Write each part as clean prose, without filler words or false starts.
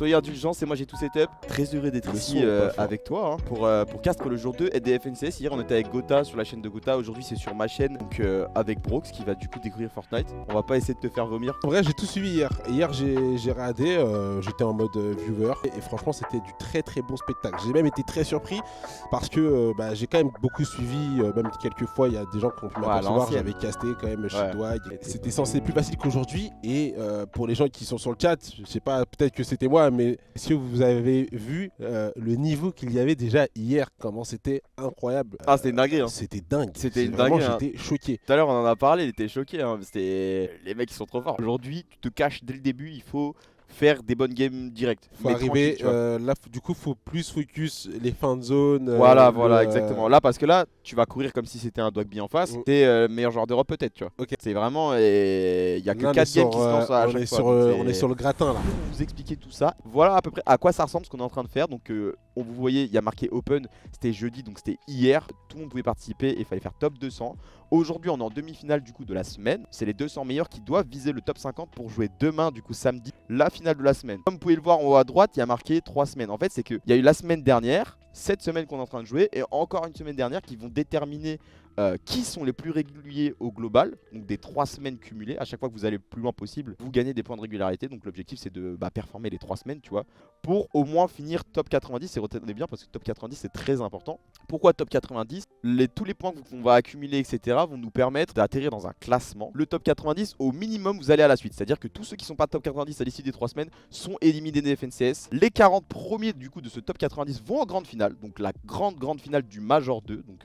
soyez indulgents, c'est moi j'ai tout setup. Très heureux d'être ici avec toi pour Castres le jour 2 et des FNCS. Hier on était avec Gotha sur la chaîne de Gotha, aujourd'hui c'est sur ma chaîne, donc avec Brox qui va du coup découvrir Fortnite. On va pas essayer de te faire vomir. En vrai j'ai tout suivi hier. Hier j'ai radé, j'étais en mode viewer et franchement c'était du très bon spectacle. J'ai même été très surpris parce que j'ai quand même beaucoup suivi, même quelques fois il y a des gens qui ont pu m'apercevoir, j'avais casté quand même chez Dwight. C'était censé être plus facile qu'aujourd'hui et pour les gens qui sont sur le chat, je sais pas, peut-être que c'était moi, mais si vous avez vu le niveau qu'il y avait déjà hier, comment c'était incroyable. Ah c'était une dinguerie hein. C'était dingue. C'était une dinguerie. J'étais choqué. Tout à l'heure on en a parlé, il était choqué hein. C'était les mecs qui sont trop forts. Aujourd'hui tu te caches dès le début, il faut faire des bonnes games directes. Faut arriver, là du coup faut plus focus les fins de zone. Voilà, exactement. Là parce que là tu vas courir comme si c'était un Dogby en face. T'es meilleur joueur d'Europe peut-être, tu vois. Okay. C'est vraiment, il y a que 4 games qui se lancent à chaque fois. On est sur le gratin là. Pour vous expliquer tout ça, voilà à peu près à quoi ça ressemble ce qu'on est en train de faire. Donc on vous voyez, il y a marqué Open, c'était jeudi, donc c'était hier. Tout le monde pouvait participer et il fallait faire top 200. Aujourd'hui on est en demi-finale du coup de la semaine. C'est les 200 meilleurs qui doivent viser le top 50 pour jouer demain du coup samedi la finale de la semaine. Comme vous pouvez le voir en haut à droite, il y a marqué 3 semaines. En fait c'est qu'il y a eu la semaine dernière, cette semaine qu'on est en train de jouer et encore une semaine dernière qui vont déterminer qui sont les plus réguliers au global. Donc des 3 semaines cumulées. À chaque fois que vous allez le plus loin possible, vous gagnez des points de régularité. Donc l'objectif c'est de performer les 3 semaines, tu vois, pour au moins finir top 90. Et retenez bien parce que top 90 c'est très important. Pourquoi top 90? Tous les points qu'on va accumuler, etc. vont nous permettre d'atterrir dans un classement. Le top 90, au minimum, vous allez à la suite. C'est-à-dire que tous ceux qui ne sont pas top 90 à l'issue des 3 semaines sont éliminés des FNCS. Les 40 premiers du coup de ce top 90 vont en grande finale. Donc la grande finale du Major 2. Donc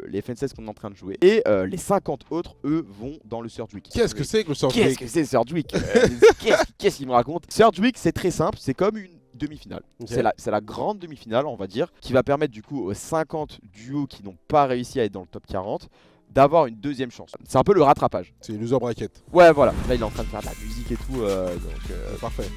les FNCS qu'on est en train de jouer. Et les 50 autres, eux, vont dans le Surge Week. Qu'est-ce que c'est que le Surge Week? Qu'est-ce que c'est Surge Week? Qu'est-ce qu'il me raconte? Surge Week, c'est très simple. C'est comme une demi-finale. Okay. C'est la grande demi-finale, on va dire, qui va permettre du coup aux 50 duos qui n'ont pas réussi à être dans le top 40 d'avoir une deuxième chance. C'est un peu le rattrapage. C'est loser bracket. Ouais, voilà. Là, il est en train de faire de la musique et tout. Parfait.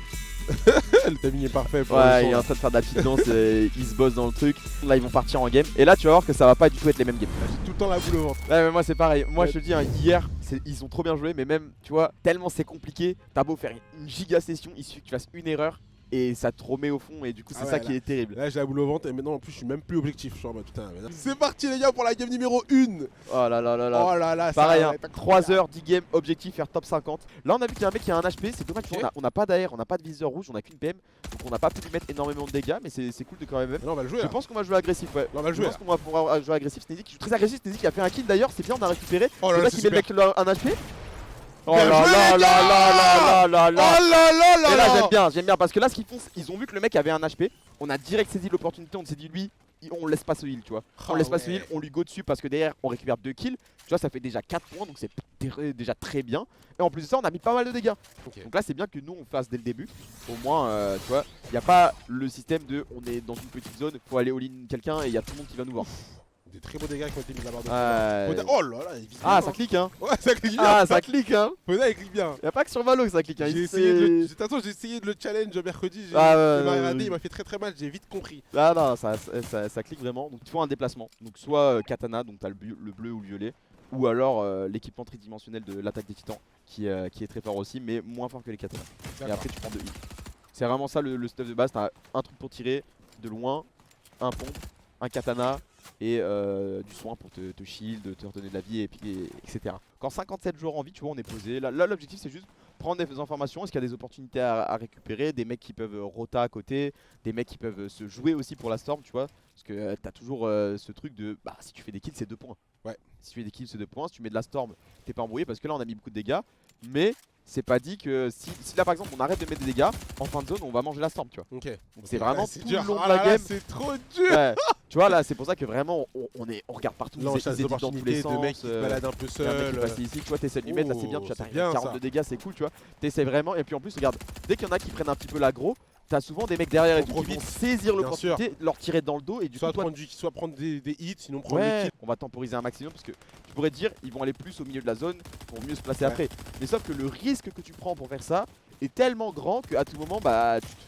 Le timing est parfait pour il est en train de faire de la petite danse, il se bosse dans le truc. Là ils vont partir en game et là tu vas voir que ça va pas du tout être les mêmes games. J'ai tout le temps la boule au ventre. Ouais mais moi c'est pareil, moi je te dis hein, hier ils ont trop bien joué mais même tu vois tellement c'est compliqué, t'as beau faire une giga session, il suffit que tu fasses une erreur et ça te remet au fond et du coup c'est ça qui est terrible. Là j'ai la boule au ventre et maintenant en plus je suis même plus objectif. Je suis en mode putain. C'est parti les gars pour la game numéro 1. Oh là là là là. Oh là là. Pareil hein, 3 heures, 10 games, objectif faire top 50. Là on a vu qu'il y a un mec qui a un HP, c'est dommage, on n'a pas d'AR, on n'a pas de viseur rouge, on a qu'une PM. Donc on n'a pas pu lui mettre énormément de dégâts mais c'est cool de quand même. Là on va le jouer. Je pense qu'on va jouer agressif, ouais. Là, on va le jouer. Je pense qu'on va pouvoir jouer agressif. Sneezy qui joue très agressif, Sneezy qui a fait un kill d'ailleurs, c'est bien, on a récupéré. Oh là là, c'est qui met le mec un HP. Oh là là là là là là là. Oh là là là. Et là j'aime bien parce que là ce qu'ils font, ils ont vu que le mec avait un HP. On a direct saisi l'opportunité, on s'est dit lui, on laisse pas ce heal, tu vois. On laisse pas ce heal, on lui go dessus parce que derrière on récupère 2 kills. Tu vois, ça fait déjà 4 points donc c'est déjà très bien. Et en plus de ça, on a mis pas mal de dégâts. Okay. Donc là, c'est bien que nous on fasse dès le début. Au moins, tu vois, il n'y a pas le système de on est dans une petite zone, faut aller all-in quelqu'un et il y a tout le monde qui va nous voir. Des très beaux dégâts qui ont été mis là-bas. Oh là là, il vise bien. Ça clique hein. Ouais, ça clique bien. Ah, ça clique hein. Fauna, il clique bien. Y'a pas que sur Valo que ça clique hein. J'ai essayé de le challenge mercredi. Il m'a fait très mal, j'ai vite compris. Ah non, ça clique vraiment. Donc tu fais un déplacement. Donc soit Katana, donc t'as le bleu ou le violet. Ou alors l'équipement tridimensionnel de l'attaque des titans qui est très fort aussi, mais moins fort que les katanas. Et après tu prends 2 hits. C'est vraiment ça le stuff de base. T'as un truc pour tirer de loin, un pompe, un katana et du soin pour te shield, te redonner de la vie, etc. Quand 57 joueurs en vie, tu vois, on est posé. Là l'objectif c'est juste prendre des informations. Est-ce qu'il y a des opportunités à récupérer, des mecs qui peuvent rota à côté, des mecs qui peuvent se jouer aussi pour la storm, tu vois. Parce que t'as toujours ce truc de si tu fais des kills c'est 2 points. Ouais. Si tu fais des kills c'est 2 points, si tu mets de la storm t'es pas embrouillé parce que là on a mis beaucoup de dégâts. Mais c'est pas dit que si là par exemple on arrête de mettre des dégâts, en fin de zone on va manger la storm, tu vois. Ok. Donc c'est vraiment tout le long de la game. C'est trop dur. Ouais. Tu vois là c'est pour ça que vraiment on regarde partout. Là on chasse des opportunités de mecs qui se baladent un peu seul. Ici, tu vois, t'essaies de lui mettre, là c'est bien, tu as 40 de dégâts, c'est cool, tu vois. T'essaies vraiment, et puis en plus regarde, dès qu'il y en a qui prennent un petit peu l'aggro, t'as souvent des mecs derrière et tout qui vont saisir l'opportunité, leur tirer dans le dos et du soit coup soit prendre des hits, sinon prendre des kills. On va temporiser un maximum parce que tu pourrais te dire ils vont aller plus au milieu de la zone pour mieux se placer après. Mais sauf que le risque que tu prends pour faire ça est tellement grand qu'à tout moment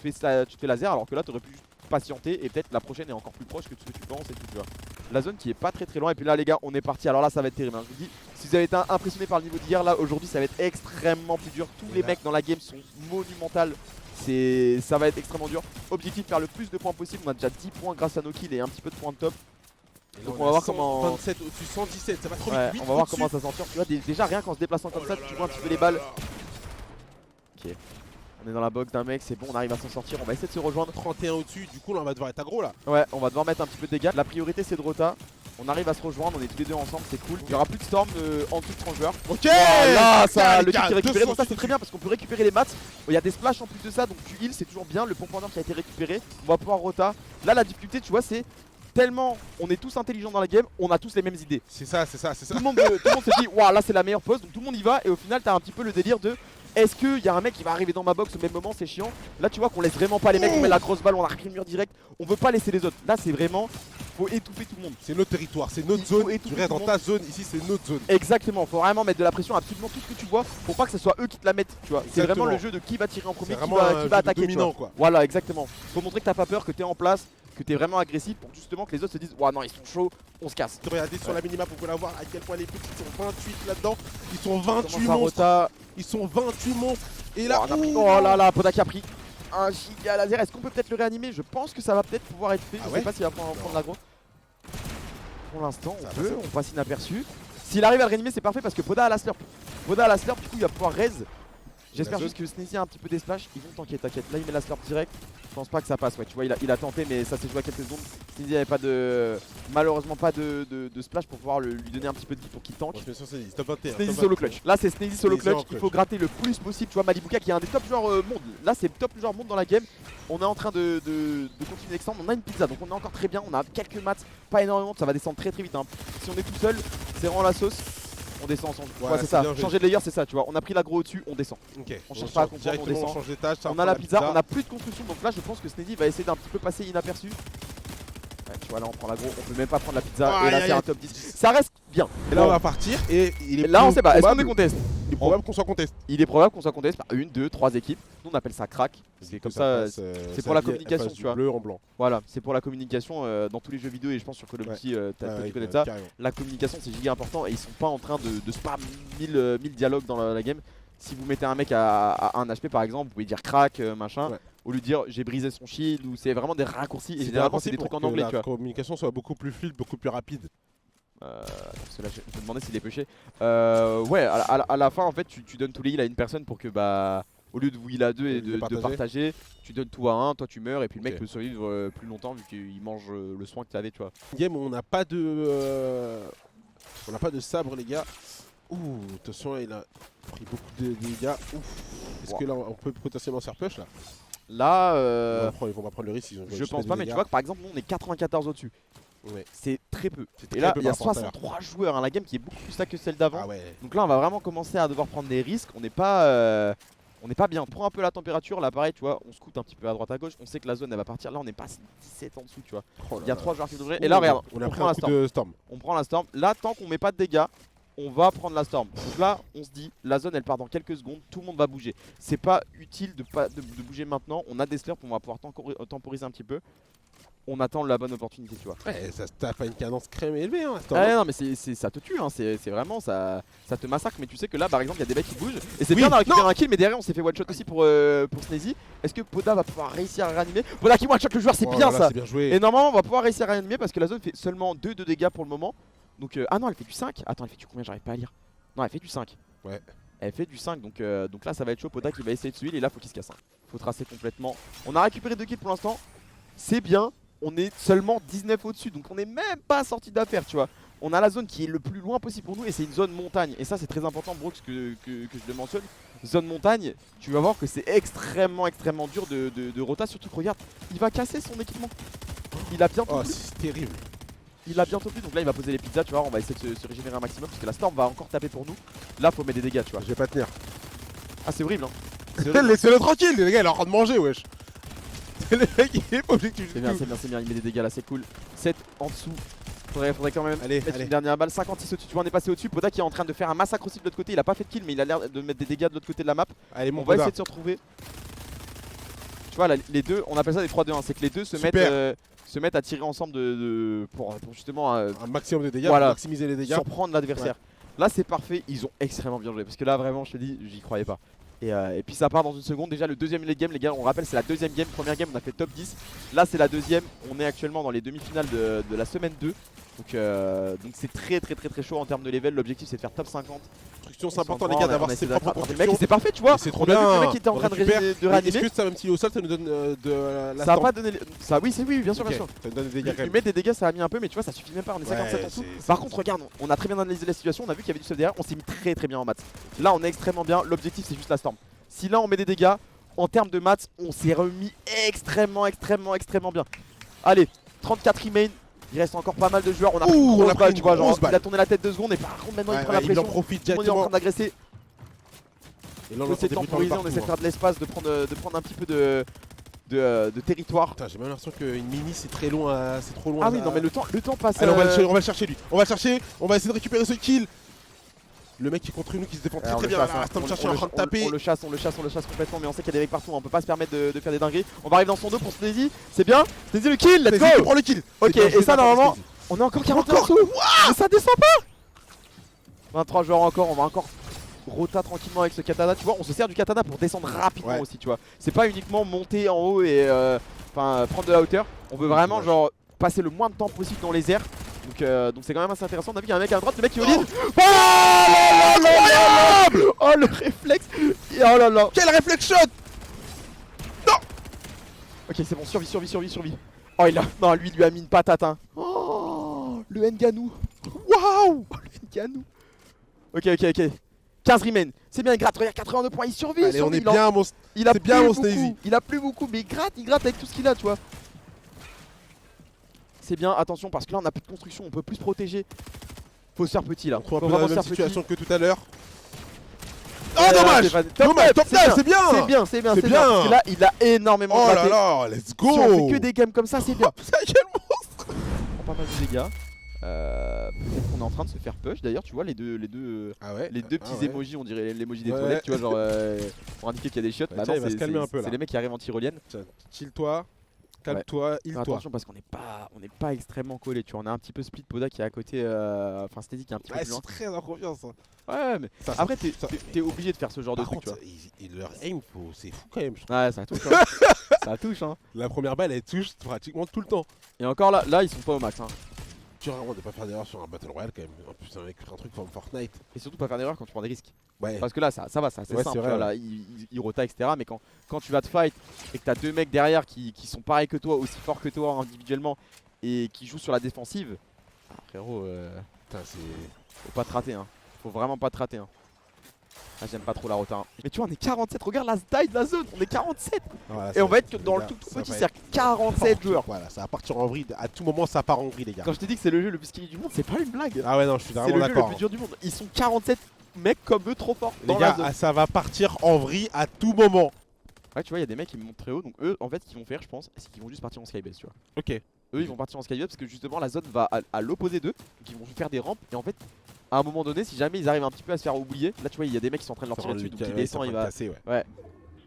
tu te fais laser alors que là t'aurais pu juste patienter et peut-être la prochaine est encore plus proche que ce que tu penses et tout, tu vois. La zone qui est pas très loin et puis là les gars on est parti, alors là ça va être terrible hein. Je vous dis, si vous avez été impressionné par le niveau d'hier, là aujourd'hui ça va être extrêmement plus dur. Tous les mecs dans la game sont monumentales. Ça va être extrêmement dur. Objectif, faire le plus de points possible. On a déjà 10 points grâce à nos kills et un petit peu de points de top. Donc on va voir comment. 27 au-dessus, 117, ça va trop Ouais, vite. on va voir comment ça s'en sort. Tu vois, déjà rien qu'en se déplaçant comme ça, tu vois un petit peu les balles. Ok. On est dans la box d'un mec, c'est bon, on arrive à s'en sortir. On va essayer de se rejoindre. 31 au-dessus, du coup là on va devoir être aggro là. Ouais, on va devoir mettre un petit peu de dégâts. La priorité c'est de rota. On arrive à se rejoindre, on est tous les deux ensemble, c'est cool. Il y aura plus de storm en dessous de 30 joueurs. Ok. Là, ça, le les kill gars, qui est récupéré, donc ça 200. c'est très bien parce qu'on peut récupérer les mats. Il y a des splashs en plus de ça, donc tu heal, c'est toujours bien. Le pomponneur qui a été récupéré, on va pouvoir rota. Là, la difficulté, tu vois, c'est tellement on est tous intelligents dans la game, on a tous les mêmes idées. C'est ça, c'est ça, c'est ça. Tout le monde se dit, waouh, là c'est la meilleure pause, donc tout le monde y va. Et au final, t'as un petit peu le délire de est-ce qu'il y a un mec qui va arriver dans ma box au même moment, c'est chiant. Là, tu vois qu'on laisse vraiment pas les mecs, on met la grosse balle, on arrive le mur direct. On veut pas laisser les autres. Là, c'est vraiment, faut étouffer tout le monde. C'est notre territoire, c'est notre Il faut zone. étouffer Tu restes tout dans le ta zone, ici c'est notre zone. Exactement, faut vraiment mettre de la pression à absolument tout ce que tu vois pour pas que ce soit eux qui te la mettent, tu vois. C'est Exactement. vraiment le jeu de qui va tirer en premier, C'est qui vraiment va, un qui va jeu de attaquer. dominant, tu vois. quoi. Voilà, exactement. Faut montrer que t'as pas peur, que t'es en place, que t'es vraiment agressif pour justement que les autres se disent, ouah non, ils sont chauds, on se casse. Regardez sur la minimap, vous pouvez la voir à quel point les petits sont 28 là-dedans. Ils sont On 28 commence à monstres. rota. Ils sont 28 monstres. Et là, Oh là là, Poda qui a pris un giga laser. Est-ce qu'on peut peut-être le réanimer? Je pense que ça va peut-être pouvoir être fait. Ah Je ouais sais pas s'il va prendre l'aggro. Pour l'instant, Ça on va, peut, c'est bon. on passe inaperçu. S'il arrive à le réanimer, c'est parfait parce que Poda a la slurp. Poda a la slurp, du coup il va pouvoir raise. J'espère zone. juste que Sneezy a un petit peu des splash. Ils vont tanker, t'inquiète. Là il met la slurp direct. Je pense pas que ça passe. Ouais, tu vois, il a tenté, mais ça s'est joué à quelques secondes. Sneezy avait pas de. Malheureusement pas de splash pour pouvoir lui donner un petit peu de vie pour qu'il tank. Moi, je mets sur Sneezy, top 21. Sneezy top solo 21. clutch. Là c'est Sneezy solo Sneezy en clutch. Il clutch. faut gratter le plus possible. Tu vois Malibuka qui est un des top joueurs monde. Là c'est top joueur monde dans la game. On est en train de continuer d'extendre. On a une pizza donc on est encore très bien. On a quelques mats, pas énormément. Ça va descendre très vite. Hein. Si on est tout seul, c'est vraiment la sauce. On descend ensemble. Ouais, Ouais, c'est c'est ça. bien, Changer de layer, c'est ça. Tu vois, on a pris l'aggro au-dessus, on descend. Ok, On cherche pas à comprendre, on directement, descend. on change d'étage. ça On prend a la pizza, on a plus de construction. Donc là, je pense que Sneezy va essayer d'un petit peu passer inaperçu. Ouais, tu vois, là on prend l'aggro. On peut même pas prendre la pizza. Aïe, Et là, aïe, c'est un aïe. top 10. Ça reste bien. Et là, Bon. on va partir. Et il est Là, on sait pas. Est-ce qu'on est probable- contest? Il est probable qu'on soit contest. Il est probable qu'on soit contesté par 1, 2, 3 équipes. Nous on appelle ça crack. C'est comme ça. c'est pour la communication, tu vois. Bleu en blanc. Voilà, c'est pour la communication dans tous les jeux vidéo et je pense sur Call of Duty, t'as dû connaître ça. Carrément. La communication c'est giga important et ils sont pas en train de spam 1000 dialogues dans la game. Si vous mettez un mec à 1 HP par exemple, vous pouvez dire crack, machin, Ouais. au lieu de dire j'ai brisé son shield ou c'est vraiment des raccourcis et C'est généralement c'est raccourcis des trucs pour en que anglais, tu la vois. communication soit beaucoup plus fluide, beaucoup plus rapide. Parce que là je me demandais s'il est pêché. Ouais, à la fin en fait tu donnes tous les heals à une personne pour que bah au lieu de vous heal à deux et de partager, tu donnes tout à un, toi tu meurs et puis le mec Ok. peut survivre plus longtemps vu qu'il mange le soin que tu avais, tu vois. Game où on n'a pas de sabre les gars. Ouh, attention, il a pris beaucoup de dégâts. Ouf. Est-ce que là on peut potentiellement se faire push là Là, Ils vont pas prendre le risque. Ils ont je pense pas, mais tu vois que par exemple, nous on est 94 au-dessus. Ouais. C'est très peu. C'est Et très là, peu il y a par rapport à tout à l'heure. 63 joueurs. Hein, la game qui est beaucoup plus ça que celle d'avant. Ah ouais. Donc là, on va vraiment commencer à devoir prendre des risques. On n'est pas bien. On prend un peu la température. Là, pareil, tu vois, on scoute un petit peu à droite à gauche. On sait que la zone elle va partir. Là, on est pas 17 en dessous, tu vois. Oh là Il y a là. 3 joueurs qui devraient. Et là, regarde, on a pris prend un la coup storm. de storm. On prend la storm. Là, tant qu'on met pas de dégâts, on va prendre la storm. Donc là, on se dit, la zone elle part dans quelques secondes, tout le monde va bouger. C'est pas utile de bouger maintenant. On a des slurps, on va pouvoir temporiser un petit peu. On attend la bonne opportunité, tu vois. Ouais, ça se tape à une cadence crème élevée. Hein, Ah non mais ça te tue, hein. C'est vraiment ça te massacre. Mais tu sais que là par exemple il y a des mecs qui bougent et c'est Oui, bien de récupérer non. un kill, mais derrière on s'est fait one shot aussi pour Sneezy. Est-ce que Poda va pouvoir réussir à réanimer? Poda qui one shot le joueur, c'est Oh bien là là, ça. C'est bien joué. Et normalement on va pouvoir réussir à réanimer parce que la zone fait seulement 2 de dégâts pour le moment. Donc ah non, elle fait du 5. Attends, elle fait du combien? J'arrive pas à lire. Non, elle fait du 5. Ouais. Elle fait du 5, donc là ça va être chaud. Poda qui va essayer de suivre et là faut qu'il se casse. Faut tracer complètement. On a récupéré 2 kills pour l'instant. C'est bien. On est seulement 19 au-dessus, donc on n'est même pas sorti d'affaire, tu vois. On a la zone qui est le plus loin possible pour nous et c'est une zone montagne. Et ça c'est très important, Brooks, que je le mentionne. Zone montagne, tu vas voir que c'est extrêmement dur de rota. Surtout que regarde, il va casser son équipement. Il a bientôt Oh, plus. c'est terrible. Il a bientôt plus, donc là il va poser les pizzas, tu vois. On va essayer de se régénérer un maximum parce que la storm va encore taper pour nous. Là faut mettre des dégâts, tu vois. Je vais pas tenir. Ah c'est horrible, hein. C'est horrible. Laissez-le tranquille, les gars, il est en train de manger, wesh. Le mec, il est pas objectif C'est du bien, tout. c'est bien, il met des dégâts là, c'est cool. 7 en dessous. Faudrait quand même Allez, mettre allez. une dernière balle. 56 au-dessus, tu vois, on est passé au-dessus. Poda qui est en train de faire un massacre aussi de l'autre côté. Il a pas fait de kill, mais il a l'air de mettre des dégâts de l'autre côté de la map. Allez, mon On va Poda. essayer de se retrouver. Tu vois, là, les deux, on appelle ça des 3-2-1. C'est que les deux se mettent à tirer ensemble pour justement Un maximum de dégâts Voilà. pour maximiser les dégâts. surprendre l'adversaire. Là, c'est parfait. Ils ont extrêmement bien joué parce que là, vraiment, je te dis, j'y croyais pas. Et puis ça part dans une seconde. Déjà le deuxième late game, les gars, on rappelle, c'est la deuxième game. Première game, on a fait top 10. Là, c'est la deuxième. On est actuellement dans les demi-finales de la semaine 2. Donc c'est très chaud en termes de level. L'objectif, c'est de faire top 50. Construction, c'est important, les gars, d'avoir ses propres le mec, constructions. c'est parfait, tu vois. C'est trop On a vu bien. que le mec était en train de réanimer. Est-ce que ça, même s'il est au sol, ça nous donne de la Ça va pas donner. Ça, oui, bien sûr, Ok, bien sûr. ça nous donne des dégâts quand Lui même. mettre des dégâts, ça a mis un peu, mais tu vois, ça suffit même pas. On est 57 en tout. Par contre, regarde, on a très bien analysé la situation. On a vu qu'il y avait du stuff derrière. On s'est mis très bien en maths. Là, on est extrêmement bien. L'objectif, c'est juste la storm. Si là, on met des dégâts, en termes de maths, on s'est remis extrêmement bien. Allez, 34 remain. Il reste encore pas mal de joueurs. On a pris une grosse balle, tu vois. Genre, il a tourné la tête 2 secondes et par contre, maintenant, il prend la Il en pression. profite Tout le monde est en directement. train d'agresser. Et là, On essaie de temporiser, on essaie de faire de l'espace, de prendre un petit peu de territoire. Putain, j'ai même l'impression qu'une mini c'est très loin, c'est trop loin. Ah oui, non mais le temps passe. Allez, on va le chercher lui. On va le chercher, on va essayer de récupérer ce kill. Le mec qui est contre nous qui se défend très bien. Aston Chercher en train de taper. On le chasse complètement, mais on sait qu'il y a des mecs partout. On peut pas se permettre de faire des dingueries. On va arriver dans son dos pour Sneezy. C'est bien. Sneezy le kill, let's go. Prends le kill. Ok, et ça normalement, on est encore 40 en dessous. Mais ça descend pas. 23 joueurs encore, on va encore rota tranquillement avec ce katana. Tu vois, on se sert du katana pour descendre rapidement aussi, tu vois. C'est pas uniquement monter en haut et prendre de la hauteur. On veut vraiment genre passer le moins de temps possible dans les airs. Donc c'est quand même assez intéressant. On a vu qu'il y a un mec à droite, le mec qui est au lead. Incroyable! Oh le réflexe! Oh là là! Quel réflexe shot! Non! Ok, c'est bon, survie. Oh il a. Non, lui a mis une patate hein. Oh le Nganou. Waouh! Le Nganou. Ok. 15 remain. C'est bien, il gratte. Regarde, 82 points, il survit. Allez, on est bien, mon. Il a c'est bien, mon beaucoup. Sneezy. Il a plus beaucoup, mais il gratte avec tout ce qu'il a, tu vois. C'est bien, attention parce que là on a plus de construction, on peut plus se protéger. Faut se faire petit là. On trouve un peu la même situation que tout à l'heure. Oh dommage. Dommage, top 9, c'est bien. C'est bien. bien. Parce que là il a énormément Oh là gratté. là, let's go. Si on fait que des games comme ça, c'est bien. Putain, quel monstre. On prend pas mal de dégâts. Peut-être qu'on est en train de se faire push d'ailleurs, tu vois les deux petits emojis, on dirait l'emoji des toilettes, tu vois, genre pour indiquer qu'il y a des shots. Bah non, c'est les mecs qui arrivent en tyrolienne. Chill-toi, calme-toi, heal-toi. Attention parce qu'on n'est pas extrêmement collé, tu vois, on a un petit peu split Poda qui est à côté, enfin Sneezy qui est un petit peu plus loin. C'est très en confiance. Ouais, mais après t'es obligé de faire ce genre de truc, tu vois. Leur aim, c'est fou quand même. Ouais, ça touche. Hein. Ça touche. Hein. La première balle, elle touche pratiquement tout le temps. Et encore là ils sont pas au max. Hein. Tu as vraiment de pas faire d'erreur sur un Battle Royale quand même. En plus, avec un truc comme Fortnite. Et surtout pas faire d'erreur quand tu prends des risques. Ouais. Parce que là, ça va, c'est simple. Vrai, là, il rota, etc. Mais quand tu vas te fight et que t'as deux mecs derrière qui sont pareils que toi, aussi forts que toi individuellement, et qui jouent sur la défensive, frérot, faut pas te rater. Hein. Faut vraiment pas te rater. Hein. Ah, j'aime pas trop la rota. Hein. Mais tu vois, on est 47. Regarde la taille de la zone. On est 47. Voilà, et on va être dans le tout petit cercle. 47 joueurs. Voilà, ça va partir en vrille. À tout moment, ça part en vrille, les gars. Quand je t'ai dit que c'est le jeu le plus skillé du monde, c'est pas une blague. Ah ouais, non, je suis vraiment d'accord. C'est le jeu le plus dur du monde. Ils sont 47 mecs comme eux trop forts. Les gars, ça va partir en vrille à tout moment. Ouais, tu vois, il y a des mecs qui me montent très haut. Donc eux, en fait, ce qu'ils vont faire, je pense, c'est qu'ils vont juste partir en skybase, tu vois. Ok. Eux, ils vont partir en skybase parce que justement, la zone va à l'opposé d'eux. Donc ils vont faire des rampes. Et en fait, à un moment donné, si jamais ils arrivent un petit peu à se faire oublier, là, tu vois, il y a des mecs qui sont en train de leur tirer dessus. Donc il descend, il va. Ouais.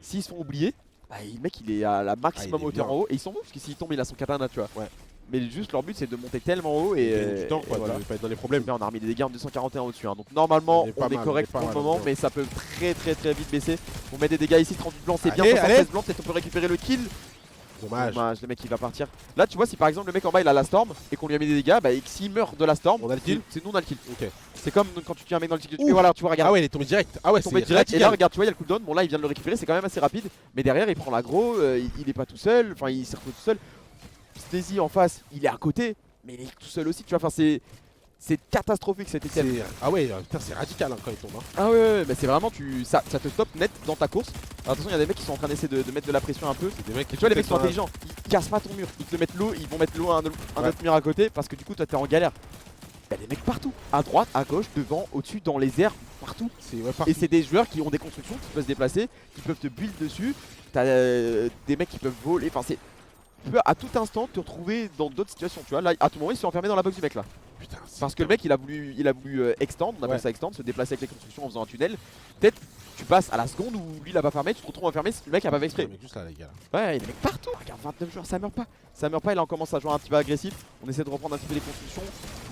S'ils se font oublier, bah, le mec, il est à la maximum hauteur en haut. Et ils sont bons parce que s'il tombe, il a son katana, tu vois. Ouais. Mais juste leur but c'est de monter tellement haut et du temps quoi, voilà. de pas être dans les problèmes. Là, on a remis des dégâts en 241 au-dessus hein. Donc normalement on est correct pour le moment, mais ça peut très vite baisser. On met des dégâts ici, 38 blancs c'est bien, 73 blancs, peut-être on peut récupérer le kill. Dommage, le mec il va partir. Là tu vois, si par exemple le mec en bas il a la storm et qu'on lui a mis des dégâts, bah s'il meurt de la storm, on a le kill. C'est nous on a le kill. Ok. C'est comme quand tu tiens un mec dans le kill. Et voilà, tu vois, regarde. Ah ouais, il est tombé direct. Ah ouais, c'est tombé direct. Et là regarde, tu vois, il y a le cooldown. Bon là il vient de le récupérer, c'est quand même assez rapide. Mais derrière il prend l'aggro, il est pas tout seul, enfin il s'est retrouvé tout seul. Sneezy en face, il est à côté, mais il est tout seul aussi, tu vois, enfin c'est catastrophique cet item. Ah ouais, putain c'est radical hein, quand il tombe. Hein. Ah ouais, mais c'est vraiment, ça te stoppe net dans ta course. Alors, attention, il y a des mecs qui sont en train d'essayer de mettre de la pression un peu. Des mecs tu vois, les mecs sont intelligents, ils cassent pas ton mur, ils te mettent l'eau, ils vont mettre l'eau à un autre mur à côté parce que du coup toi t'es en galère. Il y a des mecs partout, à droite, à gauche, devant, au-dessus, dans les airs, partout. Et c'est des joueurs qui ont des constructions, qui peuvent se déplacer, qui peuvent te build dessus. T'as des mecs qui peuvent voler, enfin c'est... Tu peux à tout instant te retrouver dans d'autres situations, tu vois. Là, à tout moment, ils sont enfermés dans la box du mec là. Putain, parce que le mec, il a voulu extend, on appelle ça extend, se déplacer avec les constructions en faisant un tunnel. Peut-être tu passes à la seconde où lui il a pas fermé, tu te retrouves enfermé si le mec a pas fait exprès. Juste là, les gars. Ouais, il y a des mecs partout. Regarde, 29 joueurs, ça meurt pas. Ça meurt pas, et là on commence à jouer un petit peu agressif. On essaie de reprendre un petit peu les constructions.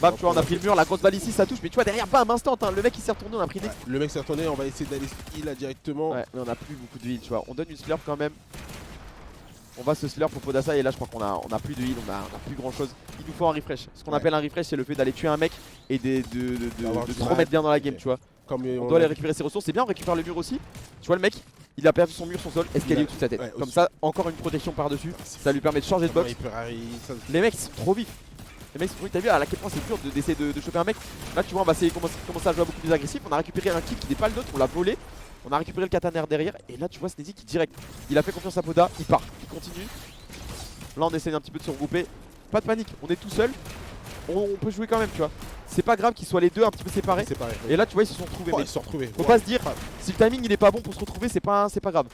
Bam, tu vois, on a pris le mur, la grosse balle ici, ça touche, mais tu vois, derrière, bam, instant, hein, le mec il s'est retourné, on a pris des. Le mec s'est retourné, on va essayer d'aller heal là directement. Ouais, mais on a plus beaucoup de heal, tu vois. On donne une slurp quand même. On va se slurp pour Podasa et là je crois qu'on a plus de heal, on a plus grand chose. Il nous faut un refresh. Ce qu'on appelle un refresh, c'est le fait d'aller tuer un mec et de se remettre bien dans la game, tu vois. Comme On doit aller récupérer ses ressources, c'est bien, on récupère le mur aussi. Tu vois le mec, il a perdu son mur, son sol, escalier au-dessus de sa tête. Ouais, Comme ça, encore une protection par-dessus, ça lui permet de changer de box. Les mecs ils sont trop vifs. Les mecs sont trop vifs, t'as vu à quel point c'est dur d'essayer de choper un mec. Là tu vois, on va essayer commencer à jouer beaucoup plus agressif. On a récupéré un kill qui n'est pas le nôtre, on l'a volé. On a récupéré le katanaire derrière et là tu vois Sneezy qui direct, il a fait confiance à Poda, il part, il continue. Là on essaye un petit peu de se regrouper. Pas de panique, on est tout seul. On peut jouer quand même, tu vois. C'est pas grave qu'ils soient les deux un petit peu séparés. Et là tu vois ils se sont retrouvés. Ils se sont retrouvés. Faut pas se dire, si le timing il est pas bon pour se retrouver, c'est pas grave.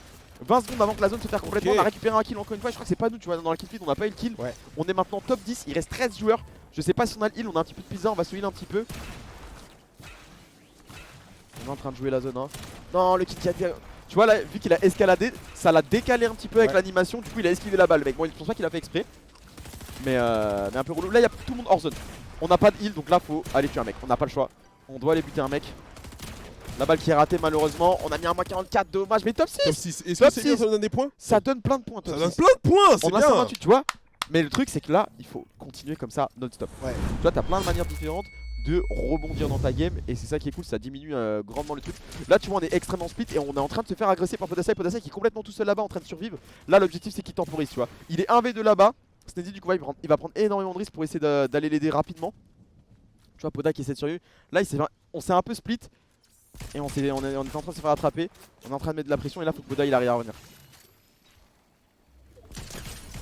20 secondes avant que la zone se termine complètement, on a récupéré un kill encore une fois. Je crois que c'est pas nous, tu vois, dans la kill feed on n'a pas eu le kill. On est maintenant top 10, il reste 13 joueurs. Je sais pas si on a le heal, on a un petit peu de pizza, on va se heal un petit peu. On est en train de jouer la zone 1. Non, le kill qui a fait. Tu vois là, vu qu'il a escaladé, ça l'a décalé un petit peu avec l'animation, du coup il a esquivé la balle, mec. Bon, je pense pas qu'il a fait exprès. Mais un peu relou. Là, il y a tout le monde hors zone. On n'a pas de heal, donc là, faut aller tuer un mec. On n'a pas le choix. On doit aller buter un mec. La balle qui est ratée, malheureusement. On a mis un moins 44, dommage. Mais top 6. Top 6. Est-ce que c'est bien, ça donne des points? Ça donne plein de points. Ça donne plein de points, c'est bien. On a 128, tu vois. Mais le truc, c'est que là, il faut continuer comme ça non-stop. Tu vois, t'as plein de manières différentes de rebondir dans ta game et c'est ça qui est cool, ça diminue grandement le truc. Là tu vois on est extrêmement split et on est en train de se faire agresser par Podasa et Podasa qui est complètement tout seul là-bas en train de survivre. Là l'objectif c'est qu'il temporise, tu vois. Il est 1v2 là-bas, Sneezy du coup il va prendre énormément de risques pour essayer d'aller l'aider rapidement. Tu vois Poda qui essaie de survivre. Là on s'est un peu split et on est en train de se faire attraper. On est en train de mettre de la pression et là faut que Poda il arrive à revenir.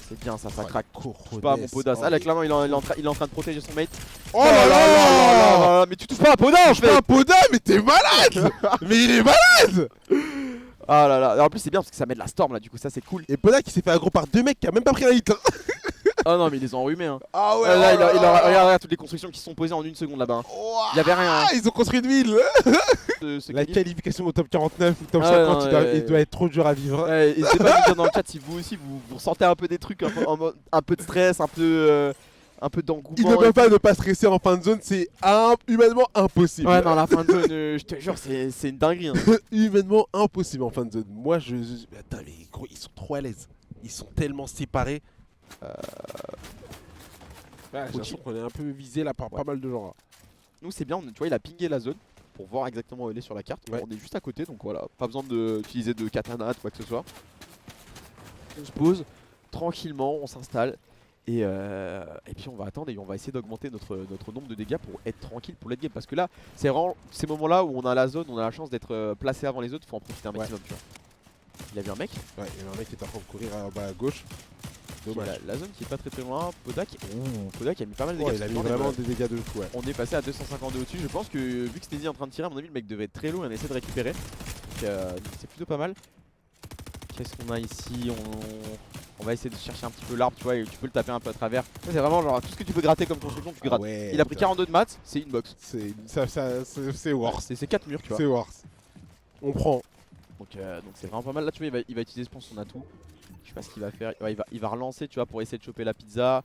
C'est bien ça craque. Touche pas à mon Podas. Ah là clairement il est en train de protéger son mate. Oh là là. Mais tu touches pas à Poda en fait. Un Poda mais t'es malade. Mais il est malade. Ah là là. En plus c'est bien parce que ça met de la storm là, du coup ça c'est cool. Et Poda qui s'est fait aggro par deux mecs qui a même pas pris la hit. Oh non mais ils les ont enrhumés hein. Ah ouais. Là regarde toutes les constructions qui se sont posées en une seconde là-bas. Il y avait rien. Ils ont construit une ville. La qualification au top 49 ou top 50 il doit être trop dur à vivre. N'hésitez pas à nous dire dans le chat si vous aussi vous ressentez un peu des trucs, un peu de stress, un peu d'engouement. Il ne peut pas ne pas stresser en fin de zone, c'est humainement impossible. Ouais non la fin de zone je te jure c'est une dinguerie hein. Humainement impossible en fin de zone. Moi attends mais gros ils sont trop à l'aise. Ils sont tellement séparés. J'ai l'impression qu'on est un peu visé là par pas mal de gens là. Nous c'est bien, tu vois il a pingé la zone pour voir exactement où elle est sur la carte. On est juste à côté donc voilà, pas besoin d'utiliser de katana ou quoi que ce soit. On se pose tranquillement, on s'installe et puis on va attendre et on va essayer d'augmenter notre nombre de dégâts pour être tranquille pour l'être game. Parce que là c'est vraiment ces moments là où on a la zone, on a la chance d'être placé avant les autres, faut en profiter un maximum tu vois. Il y avait un mec. Ouais, il y avait un mec qui est en train de courir en bas à gauche. Dommage. La zone qui est pas très loin. Poda qui a mis pas mal de dégâts. Il a mis vraiment des dégâts de fou. On est passé à 252 au-dessus. Je pense que vu que Sneezy est en train de tirer, à mon avis, le mec devait être très low et on essaie de récupérer. Donc c'est plutôt pas mal. Qu'est-ce qu'on a ici? On va essayer de chercher un petit peu l'arbre, tu vois, et tu peux le taper un peu à travers. C'est vraiment genre tout ce que tu peux gratter comme construction, tu grattes. Il a pris 42 de maths, c'est une box. C'est worse. C'est 4 murs, tu vois. C'est worse. On prend. Donc c'est vraiment pas mal. Là, tu vois, il va utiliser, je pense, son atout. Je sais pas ce qu'il va faire. Il va relancer, tu vois, pour essayer de choper la pizza.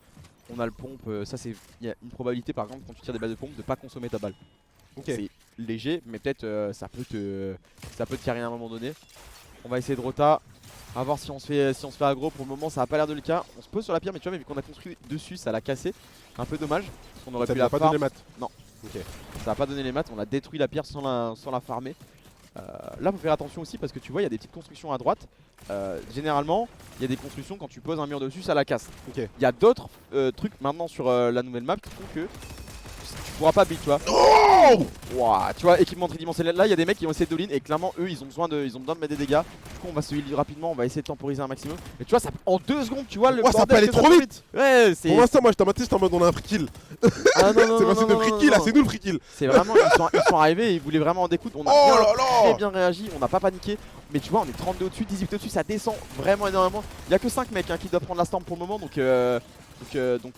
On a le pompe. Ça, c'est. Il y a une probabilité, par exemple, quand tu tires des balles de pompe, de pas consommer ta balle. C'est léger, mais peut-être ça peut te carrer à un moment donné. On va essayer de rota. À voir si on se fait aggro. Pour le moment, ça a pas l'air de le cas. On se pose sur la pierre, mais tu vois, mais vu qu'on a construit dessus, ça l'a cassé. Un peu dommage. Parce qu'on aurait pu la pas donné les maths. Non. Ça a pas donné les maths. On a détruit la pierre sans la farmer. Là faut faire attention aussi parce que tu vois il y a des petites constructions à droite. Généralement il y a des constructions quand tu poses un mur dessus ça la casse. Il y a d'autres trucs maintenant sur la nouvelle map qui font que tu pourras pas build tu vois. Wow, tu vois équipement tridimensionnel là il y a des mecs qui vont essayer de all-in et clairement eux ils ont besoin de mettre des dégâts. Du coup on va se heal rapidement, on va essayer de temporiser un maximum. Et tu vois ça en 2 secondes tu vois le ça peut aller trop vite. Ouais c'est. Pour l'instant moi j'étais en mode on a un free kill. Ah non c'est passé de free kill là, c'est nous le free kill. C'est vraiment ils sont arrivés et ils voulaient vraiment en découdre. On a très bien réagi, on n'a pas paniqué. Mais tu vois on est 32 au-dessus, 18 au-dessus, ça descend vraiment énormément. Il y a que 5 mecs hein, qui doivent prendre la storm pour le moment donc Donc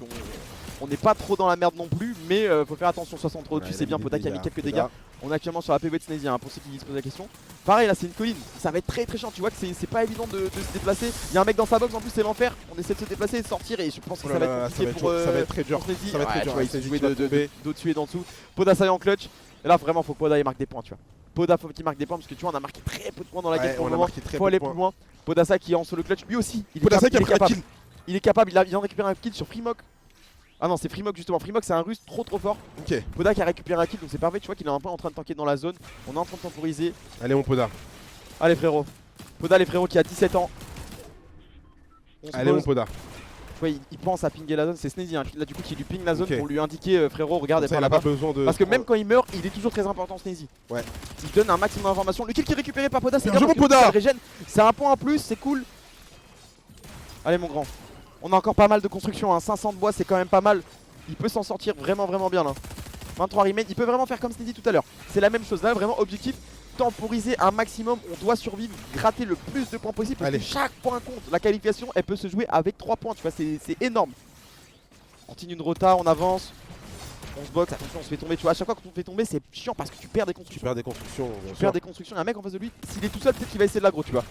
on n'est pas trop dans la merde non plus, mais faut faire attention. 63 au-dessus, c'est bien. Poda qui a mis quelques dégâts. On est actuellement sur la PV de Sneasy, hein, pour ceux qui se posent la question. Pareil, là c'est une colline, ça va être très chiant. Tu vois que c'est pas évident de se déplacer. Il y a un mec dans sa box, en plus c'est l'enfer. On essaie de se déplacer et de sortir, et je pense que ça va être compliqué pour ça va être très dur. Ça va être très dur. Il s'est joué d'au-dessus et d'en dessous. Poda ça y est en clutch. Et là vraiment faut que Poda il marque des points, tu vois. Poda faut qu'il marque des points parce que tu vois on a marqué très peu de points dans la game pour le moment. Faut aller plus loin. Podasa qui est en solo clutch, lui aussi. Il est capable. Il est capable, il vient de récupérer un kill sur Freemok. Ah non, c'est Freemok justement. Freemok c'est un russe trop fort. Ok. Poda qui a récupéré un kill, donc c'est parfait. Tu vois qu'il est un peu en train de tanker dans la zone. On est en train de temporiser. Allez mon Poda. Allez frérot. Poda les frérots qui a 17 ans. Allez mon Poda. Ouais, il pense à pinguer la zone, c'est Sneasy hein, là du coup qui lui ping la zone pour lui indiquer frérot regarde par là-bas. Parce que même quand il meurt, il est toujours très important Sneasy. Ouais. Il donne un maximum d'informations. Le kill qui est récupéré par Poda, c'est bien mon Poda. C'est un point en plus, c'est cool. Allez mon grand. On a encore pas mal de construction, hein. 500 de bois c'est quand même pas mal. Il peut s'en sortir vraiment bien là. 23 remain, il peut vraiment faire comme Sneasy tout à l'heure. C'est la même chose là, vraiment objectif. Temporiser un maximum, on doit survivre, gratter le plus de points possible parce que chaque point compte. La qualification elle peut se jouer avec 3 points, tu vois, c'est énorme. On continue une rota, on avance, on se boxe, attention on se fait tomber, tu vois, à chaque fois qu'on se fait tomber c'est chiant parce que tu perds des constructions. Tu perds des constructions, il y a un mec en face de lui, s'il est tout seul peut-être qu'il va essayer de l'aggro, tu vois.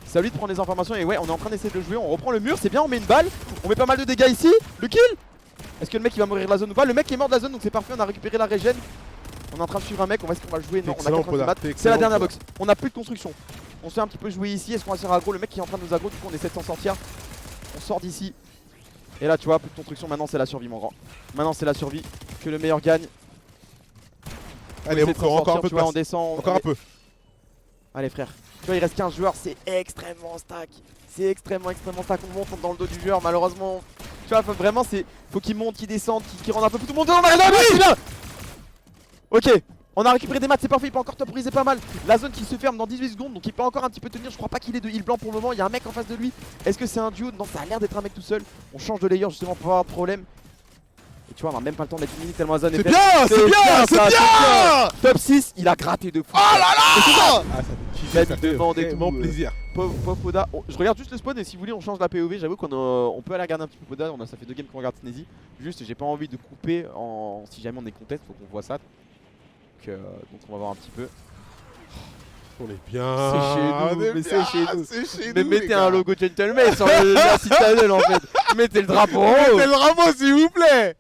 C'est à lui de prendre les informations et ouais on est en train d'essayer de le jouer, on reprend le mur, c'est bien, on met une balle, on met pas mal de dégâts ici, le kill. Est-ce que le mec il va mourir de la zone ou pas? Le mec est mort de la zone donc c'est parfait, on a récupéré la régène. On est en train de suivre un mec, est-ce qu'on va le jouer? Non, on a 4 de battre. C'est la dernière box. On a plus de construction. On se fait un petit peu jouer ici. Est-ce qu'on va se faire aggro? Le mec qui est en train de nous aggro, du coup on essaie de s'en sortir. On sort d'ici. Et là tu vois, plus de construction. Maintenant c'est la survie mon grand. Maintenant c'est la survie. Que le meilleur gagne. Allez, encore un peu de place. On descend. Encore un peu. Allez frère. Tu vois il reste 15 joueurs, c'est extrêmement stack. C'est extrêmement stack. On monte dans le dos du joueur malheureusement. Tu vois vraiment faut qu'il monte, qu'il descende, qu'il rende un peu tout le monde. On a ok, on a récupéré des maths, c'est parfait, il peut encore temporiser pas mal. La zone qui se ferme dans 18 secondes, donc il peut encore un petit peu tenir. Je crois pas qu'il ait de heal blanc pour le moment, il y a un mec en face de lui. Est-ce que c'est un duo? Non, ça a l'air d'être un mec tout seul. On change de layer justement pour avoir de problème. Et tu vois, on a même pas le temps d'être une minute tellement la zone est bien. Top 6, il a gratté de fou. Oh là là. Ça fait vraiment plaisir. Pauvre Poda, je regarde juste le spawn et si vous voulez on change la POV. J'avoue qu'on peut aller regarder un petit peu Poda, ça fait 2 games qu'on regarde Sneasy. Juste j'ai pas envie de couper si jamais on est contest, faut qu'on voit ça. Donc on va voir un petit peu. On est bien. C'est chez nous. Mais mettez un logo gentleman sur la citadelle en fait. Mettez le drapeau. Mettez le drapeau s'il vous plaît.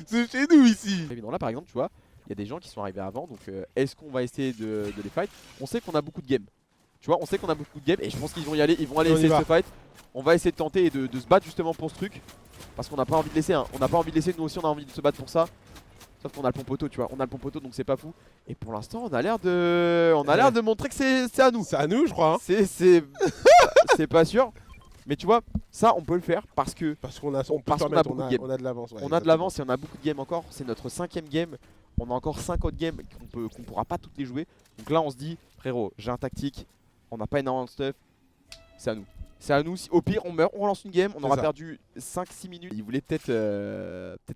C'est chez nous ici. Là par exemple tu vois, il y a des gens qui sont arrivés avant, donc est-ce qu'on va essayer de les fight? On sait qu'on a beaucoup de games. Tu vois, on sait qu'on a beaucoup de games et je pense qu'ils vont y aller, ils vont aller essayer de se fight. On va essayer de tenter et de se battre justement pour ce truc. Parce qu'on n'a pas envie de laisser, hein. On n'a pas envie de laisser, nous aussi on a envie de se battre pour ça. Sauf qu'on a le pompoto, tu vois, on a le pompoto donc c'est pas fou. Et pour l'instant on a l'air de montrer que c'est à nous. C'est à nous je crois hein. C'est pas sûr. Mais tu vois, ça on peut le faire parce qu'on a de l'avance. On a de l'avance et on a beaucoup de games encore. C'est notre 5ème game. On a encore 5 autres games qu'on pourra pas toutes les jouer. Donc là on se dit, frérot, j'ai un tactique. On n'a pas énormément de stuff. C'est à nous. C'est à nous, au pire on meurt, on relance une game, on aura perdu 5-6 minutes. Ils voulaient peut-être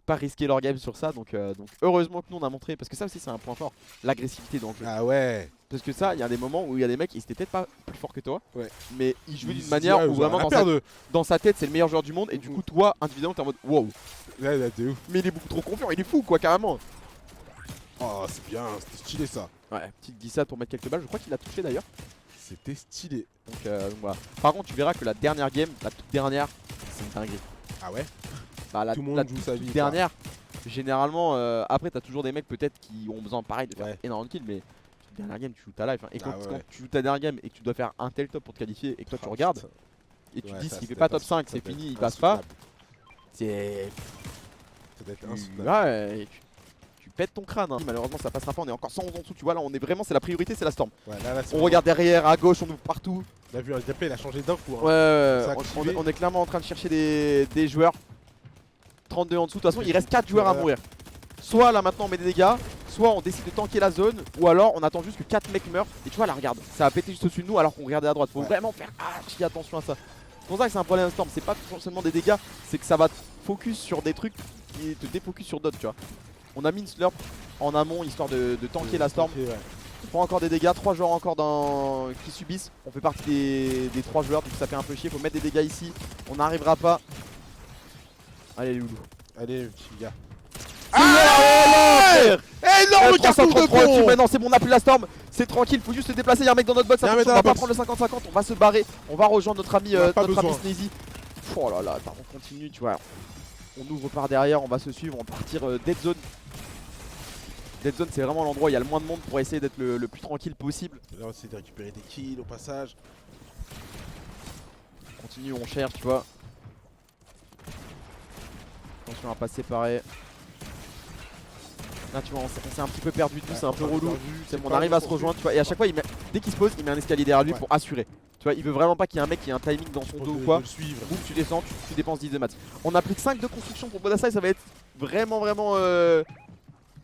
pas risquer leur game sur ça, donc heureusement que nous on a montré, parce que ça aussi c'est un point fort, l'agressivité dans le jeu. Ah ouais. Parce que ça, il y a des moments où il y a des mecs, ils étaient peut-être pas plus forts que toi, mais ils jouaient d'une se manière disent, où vraiment dans sa tête c'est le meilleur joueur du monde, et du coup toi individuellement t'es en mode wow. Là t'es ouf. Mais il est beaucoup trop confiant, il est fou quoi carrément. Oh c'est bien, c'était stylé ça. Ouais, petite glissade pour mettre quelques balles, je crois qu'il a touché d'ailleurs. C'était stylé. Donc voilà. Par contre tu verras que la dernière game, la toute dernière, c'est une dinguerie. Ah ouais. Bah la, tout le monde joue sa vie. Dernière, généralement, après t'as toujours des mecs peut-être qui ont besoin pareil de faire énormément de kills, mais la dernière game tu joues ta life. Hein. Et quand tu joues ta dernière game et que tu dois faire un tel top pour te qualifier et que toi tu regardes et tu te dis s'il fait pas top 5 c'est fini, il passe pas. C'est... Ouais, tu pètes ton crâne. Hein. Malheureusement ça passera pas, on est encore 111 en dessous, tu vois là on est vraiment, c'est la priorité, c'est la storm. Ouais, là, on regarde derrière, à gauche, on ouvre partout. On a vu un gameplay, il a changé d'un coup. Hein. Ouais, on est clairement en train de chercher des joueurs. 32 en dessous, de toute façon il reste 4 joueurs à mourir. Soit là maintenant on met des dégâts, soit on décide de tanker la zone, ou alors on attend juste que 4 mecs meurent. Et tu vois là regarde, ça a pété juste au-dessus de nous alors qu'on regardait à droite. Faut vraiment faire attention à ça. C'est pour ça que c'est un problème storm, c'est pas forcément des dégâts, c'est que ça va te focus sur des trucs et te défocus sur d'autres, tu vois. On a mis une slurp en amont histoire de tanker la storm. On prend encore des dégâts, 3 joueurs encore qui subissent. On fait partie des 3 joueurs donc ça fait un peu chier, faut mettre des dégâts ici. On n'arrivera pas. Allez, Loulou. Allez, petit gars. Énorme carton de pont. Maintenant c'est bon, on a plus la storm. C'est tranquille, faut juste se déplacer. Y'a un mec dans notre box. Y'a un mec Attention, dans on va la pas box. prendre le 50-50. On va se barrer. On va rejoindre notre ami, On a pas notre ami besoin. Sneezy. Oh là là, attends, on continue, tu vois. On ouvre par derrière, on va se suivre. On va partir dead zone. Dead zone, c'est vraiment l'endroit où il y a le moins de monde pour essayer d'être le plus tranquille possible. Là, on essaie de récupérer des kills au passage. On continue, on cherche, tu vois. Attention à pas se séparer. Là, tu vois, on s'est un petit peu perdu de vue, c'est un peu relou. On arrive à se rejoindre, tu vois. Et à chaque fois, dès qu'il se pose, il met un escalier derrière lui pour assurer. Tu vois, il veut vraiment pas qu'il y ait un mec qui ait un timing dans son dos ou quoi. Boum, tu descends, tu dépenses 10 de maths. On a plus que 5 de construction pour Bodasai, ça va être vraiment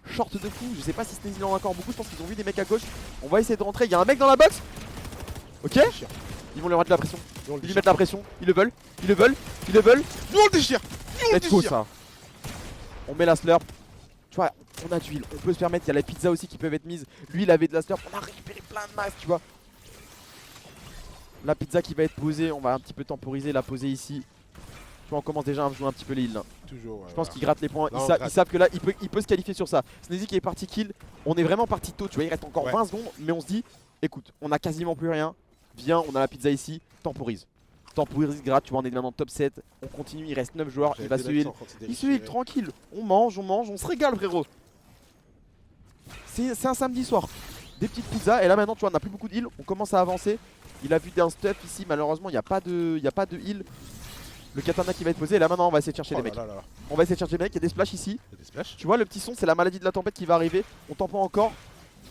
short de fou. Je sais pas si Sneezy en a encore beaucoup, je pense qu'ils ont vu des mecs à gauche. On va essayer de rentrer, il y a un mec dans la box. Ok, ils vont leur mettre la pression. Ils lui mettent la pression, ils le veulent, ils le veulent, ils le veulent. Nous on le déchire. Let's go ça. On met la slurp. Tu vois, on a du heal, on peut se permettre, il y a la pizza aussi qui peuvent être mises. Lui il avait de la slurp, on a récupéré plein de masse, tu vois. La pizza qui va être posée, on va un petit peu temporiser, la poser ici. Tu vois, on commence déjà à jouer un petit peu les heals là. Toujours, ouais, je pense qu'ils grattent les points, là, ils savent que là il peut se qualifier sur ça. Sneezy qui est parti kill, on est vraiment parti tôt, tu vois, il reste encore 20 secondes, mais on se dit, écoute, on a quasiment plus rien. Viens, on a la pizza ici, temporise. Temporise, gratte, tu vois, on est maintenant top 7. On continue, il reste 9 joueurs, il va se heal. Il se heal tranquille, on mange, on se régale frérot. C'est un samedi soir. Des petites pizzas, et là maintenant tu vois, on n'a plus beaucoup de heal, on commence à avancer. Il a vu d'un stuff ici, malheureusement il n'y a pas de heal. Le katana qui va être posé, et là maintenant on va essayer de chercher des mecs. On va essayer de chercher des mecs, il y a des splashs ici. Tu vois le petit son, c'est la maladie de la tempête qui va arriver. On t'en prend encore.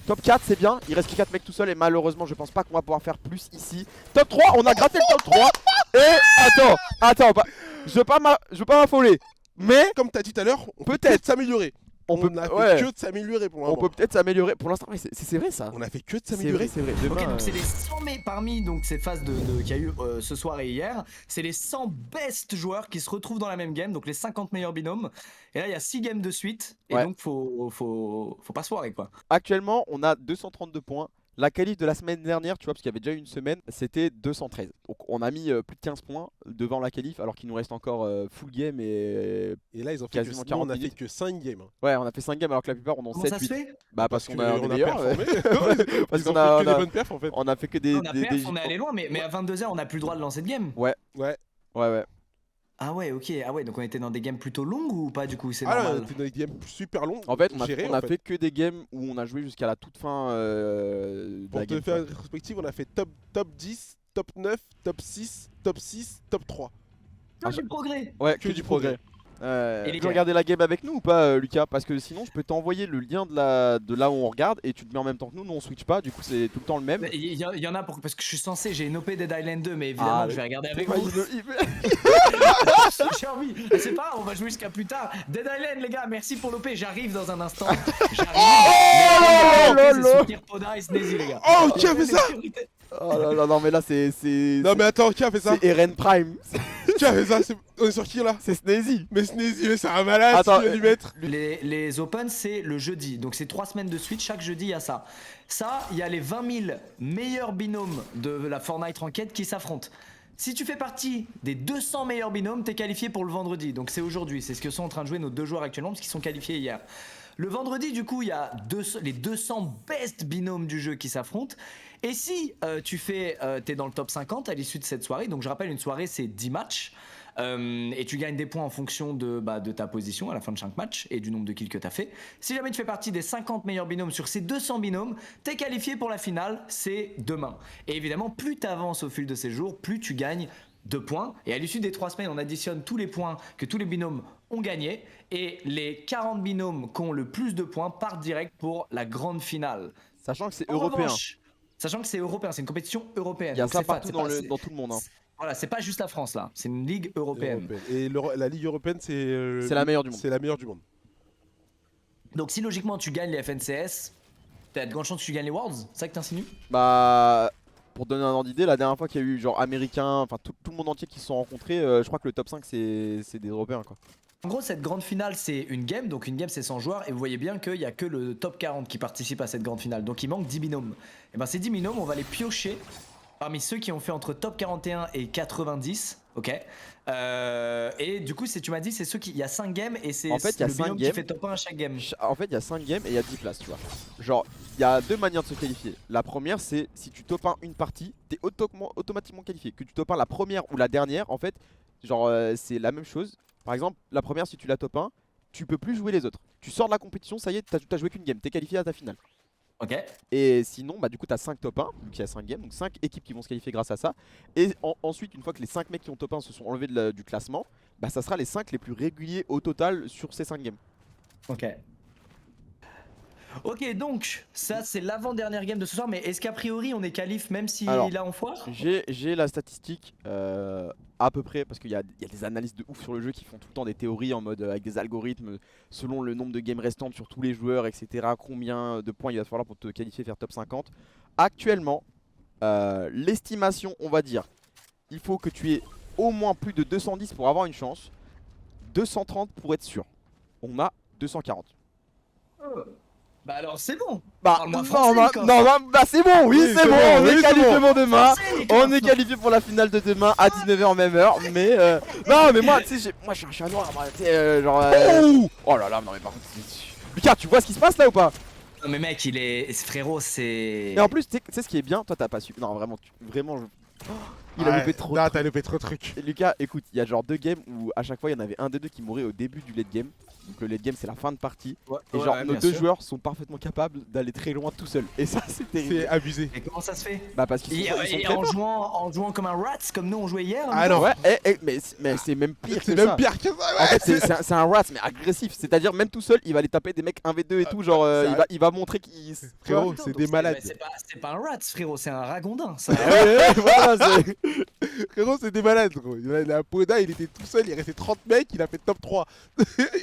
Top 4 c'est bien, il reste que 4 mecs tout seul et malheureusement je pense pas qu'on va pouvoir faire plus ici. Top 3, on a gratté le top 3. Et attends, je veux pas m'affoler. Mais comme t'as dit tout à l'heure, on peut peut-être s'améliorer. On a fait que de s'améliorer pour l'instant. On peut peut-être s'améliorer. Pour l'instant, c'est vrai ça. On a fait que de s'améliorer. C'est vrai. Demain, ok, donc c'est les 100 parmi donc ces phases qu'il y a eu ce soir et hier. C'est les 100 best joueurs qui se retrouvent dans la même game, donc les 50 meilleurs binômes. Et là, il y a 6 games de suite. Et donc, faut pas se foirer quoi. Actuellement, on a 232 points. La qualif de la semaine dernière, tu vois, parce qu'il y avait déjà eu une semaine, c'était 213. Donc on a mis plus de 15 points devant la qualif, alors qu'il nous reste encore full game et là ils ont fait quasiment 40 minutes. On a fait que 5 games. Ouais, on a fait 5 games alors que la plupart on en 7 8. Ça se fait bah parce qu'on a meilleur. Parce qu'on a fait que des bonnes perfs en fait. On a fait que des on est allé loin, mais à 22h, on n'a plus le droit de lancer de game. Ouais. Ah ouais, ok. Ah ouais, donc on était dans des games plutôt longues ou pas du coup? C'est normal. normal. On était dans des games super longues. En fait, on a fait que des games où on a joué jusqu'à la toute fin de pour la game. Pour te faire une rétrospective, on a fait top 10, top 9, top 6, top 6, top 3. Que du progrès. Ouais, que du progrès. Tu peux regarder la game avec nous ou pas Lucas? Parce que sinon je peux t'envoyer le lien de là où on regarde et tu te mets en même temps que nous, on switch pas, du coup c'est tout le temps le même. Il y en a parce que je suis censé, j'ai une OP Dead Island 2 mais évidemment je vais regarder avec vous. J'ai envie, c'est pas grave, on va jouer jusqu'à plus tard. Dead Island les gars, merci pour l'OP, j'arrive dans un instant. Oh qui a fait ça? Oh là là, non mais là c'est... Non mais attends, qui a fait ça? C'est Eren Prime. Qui a fait ça? On est sur qui là? C'est Sneezy. Mais Sneezy, c'est un malade. Attends, lui mettre. Les Open c'est le jeudi, donc c'est 3 semaines de suite, chaque jeudi il y a ça. Ça, il y a les 20 000 meilleurs binômes de la Fortnite Ranked qui s'affrontent. Si tu fais partie des 200 meilleurs binômes, t'es qualifié pour le vendredi, donc c'est aujourd'hui, c'est ce que sont en train de jouer nos 2 joueurs actuellement parce qu'ils sont qualifiés hier. Le vendredi du coup il y a les 200 best binômes du jeu qui s'affrontent. Et si t'es dans le top 50 à l'issue de cette soirée, donc je rappelle une soirée c'est 10 matchs. Et tu gagnes des points en fonction de ta position à la fin de chaque match et du nombre de kills que tu as fait. Si jamais tu fais partie des 50 meilleurs binômes sur ces 200 binômes, tu es qualifié pour la finale, c'est demain. Et évidemment, plus tu avances au fil de ces jours, plus tu gagnes de points. Et à l'issue des 3 semaines, on additionne tous les points que tous les binômes ont gagnés. Et les 40 binômes qui ont le plus de points partent direct pour la grande finale. Sachant que c'est européen. Sachant que c'est européen, c'est une compétition européenne. Il y a ça partout dans tout le monde. Hein. Voilà, c'est pas juste la France là, c'est une ligue européenne. Et la ligue européenne, c'est la meilleure du monde. C'est la meilleure du monde. Donc si logiquement tu gagnes les FNCS, t'as de grandes chances que tu gagnes les Worlds, c'est ça que t'insinues? Bah, pour donner un ordre d'idée, la dernière fois qu'il y a eu genre américains, enfin tout le monde entier qui se sont rencontrés, je crois que le top 5 c'est des européens quoi. En gros, cette grande finale, c'est une game. Donc, une game, c'est 100 joueurs. Et vous voyez bien qu'il n'y a que le top 40 qui participe à cette grande finale. Donc, il manque 10 binômes. Et ben, ces 10 binômes, on va les piocher parmi ceux qui ont fait entre top 41 et 90, ok. Et du coup, tu m'as dit, c'est ceux qui. Il y a 5 games et c'est En fait, il y a le 5 binôme qui games. fait top 1 à chaque game. En fait, il y a 5 games et il y a 10 places, tu vois. Genre, il y a deux manières de se qualifier. La première, c'est si tu top 1 une partie, t'es automatiquement qualifié. Que tu top 1 la première ou la dernière, en fait, genre, c'est la même chose. Par exemple, la première, si tu la top 1, tu peux plus jouer les autres. Tu sors de la compétition, ça y est, t'as joué qu'une game, t'es qualifié à ta finale. Ok. Et sinon, bah du coup, t'as 5 top 1, donc il y a 5 games, donc 5 équipes qui vont se qualifier grâce à ça. Et ensuite, une fois que les 5 mecs qui ont top 1 se sont enlevés du classement, bah ça sera les 5 les plus réguliers au total sur ces 5 games. Ok. Ok, donc ça c'est l'avant-dernière game de ce soir, mais est-ce qu'a priori on est qualif même si Alors, là on foire? J'ai la statistique à peu près, parce qu'il y a des analyses de ouf sur le jeu qui font tout le temps des théories en mode avec des algorithmes selon le nombre de games restantes sur tous les joueurs, etc. Combien de points il va falloir pour te qualifier faire top 50. Actuellement, l'estimation, on va dire, il faut que tu aies au moins plus de 210 pour avoir une chance, 230 pour être sûr. On a 240. Bah alors c'est bon. Bah Parle-moi non, français, quoi. bah c'est bon, oui, c'est bon, on est qualifié pour demain. Français, On est qualifié pour la finale de demain à 19h même heure, mais non mais moi tu sais moi je suis un chat noir, moi, tu sais genre oh là là non mais par contre Lucas, tu vois ce qui se passe là ou pas? Non mais mec, il est frérot, c'est. Et en plus tu sais ce qui est bien, toi t'as pas su. Non vraiment vraiment il a loupé trop. Là, t'as loupé trop de trucs. Et Lucas, écoute, il y a genre 2 games où à chaque fois il y en avait un des deux qui mourait au début du late game. Donc le late game c'est la fin de partie. Et genre nos deux joueurs sont parfaitement capables d'aller très loin tout seuls. Et ça c'est terrible. C'est abusé. Et comment ça se fait? Bah parce qu'ils sont Et très en forts. jouant comme un rats comme nous on jouait hier. Ah non. Ouais, mais c'est même pire que C'est ça. même pire que ça, En ouais. fait, c'est un rat mais agressif, c'est-à-dire même tout seul, il va aller taper des mecs 1v2 et tout, genre il va montrer qu'il. Frérot, Putain, c'est donc des malades. C'est pas un rat frérot, c'est un ragondin. Ça. Ouais, voilà, Frérot, c'est des malades, gros. La Poda, il était tout seul, il restait 30 mecs, il a fait top 3.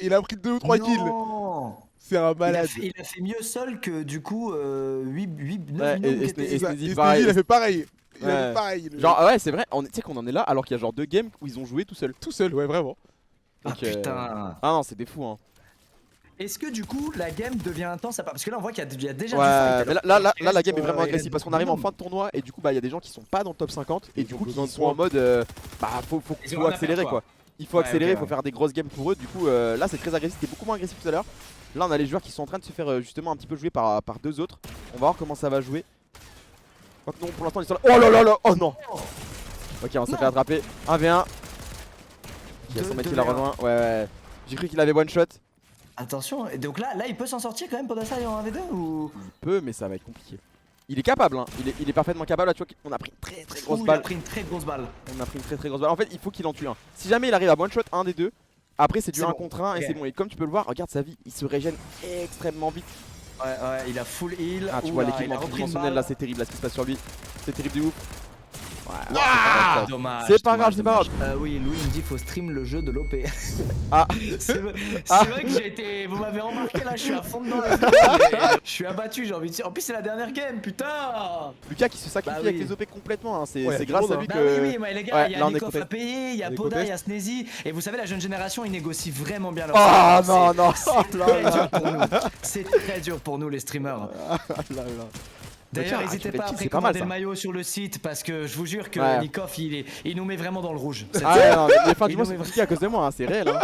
Il a pris 2 ou 3 kills. Non. C'est un malade. Il a fait mieux seul que du coup 8, 9 Ouais, minutes et qui étaient- C'est ça. Sneezy, Et pareil. Sneezy, il a fait pareil. Il a Ouais. fait pareil. le genre ouais, c'est vrai, tu sais qu'on en est là alors qu'il y a genre 2 games où ils ont joué tout seul. tout seul, ouais, vraiment. Ah Donc, putain. Ah non, c'est des fous hein. Est-ce que du coup la game devient intense à part? Parce que là on voit qu'il y a déjà du Ouais, fight. mais Alors, là la game est il vraiment reste, agressive parce qu'on arrive en fin de tournoi et du coup bah il y a des gens qui sont pas dans le top 50 et Ils du ont coup qui besoin de sont en points. mode bah faut Ils ont rien à accélérer faire, quoi. Il faut Ouais, accélérer, ok, faut ouais. faire des grosses games pour eux. Du coup là c'est très agressif, c'était beaucoup moins agressif tout à l'heure. Là on a les joueurs qui sont en train de se faire justement un petit peu jouer par 2 autres. On va voir comment ça va jouer. Donc non pour l'instant ils sont là. Oh là là là, oh non. Ok, on s'est Non. fait attraper. 1v1. Il y a son mec qui l'a 2v1. rejoint. Ouais. J'ai cru qu'il avait one shot. Attention, et donc là il peut s'en sortir quand même pendant ça en 1v2 ou. Il peut, mais ça va être compliqué. Il est capable, hein. Il est parfaitement capable. Là, tu vois qu'on a pris une très grosse Ouh, il a balle. pris une très grosse balle. On a pris une très grosse balle. En fait, il faut qu'il en tue un. Si jamais il arrive à one shot un des deux, après c'est du C'est 1 bon. contre 1 et Ok. c'est bon. Et comme tu peux le voir, regarde sa vie, il se régène extrêmement vite. Ouais, il a full heal. Ah, tu Ouh vois là, l'équipement il a repris une tridimensionnel balle. là, c'est terrible là ce qui se passe sur lui. C'est terrible de ouf. Ouais, Ah, dommage. C'est pas grave, c'est pas grave. Oui, Louis me dit faut stream le jeu de l'OP. Ah. C'est vrai, Ah. vrai que j'ai été. Vous m'avez remarqué là, je suis à fond dedans la vidéo, mais je suis abattu, j'ai envie de dire. En plus, c'est la dernière game, putain! Lucas qui se sacrifie Bah oui. avec les OP complètement. Hein. C'est Ouais, c'est grâce à hein. lui Bah que. oui, mais les gars, Ouais, il y là, a on est Nikoff à contest. payer, il y a On est Poda, il y a contest. Sneezy. Et vous savez, la jeune génération, ils négocient vraiment bien leur Ah salaire. non, non. C'est très dur pour nous. C'est très dur pour nous, les streamers. Là, là. D'ailleurs, Tiens, n'hésitez tu pas à fais le kill, c'est pas mal, précommander le ça. maillot sur le site parce que je vous jure que Ouais. Nikoff, il nous met vraiment dans le rouge. C'est- Ah ouais, non, mais les fins du Il mois nous c'est met compliqué à cause de moi, hein, c'est réel. Hein.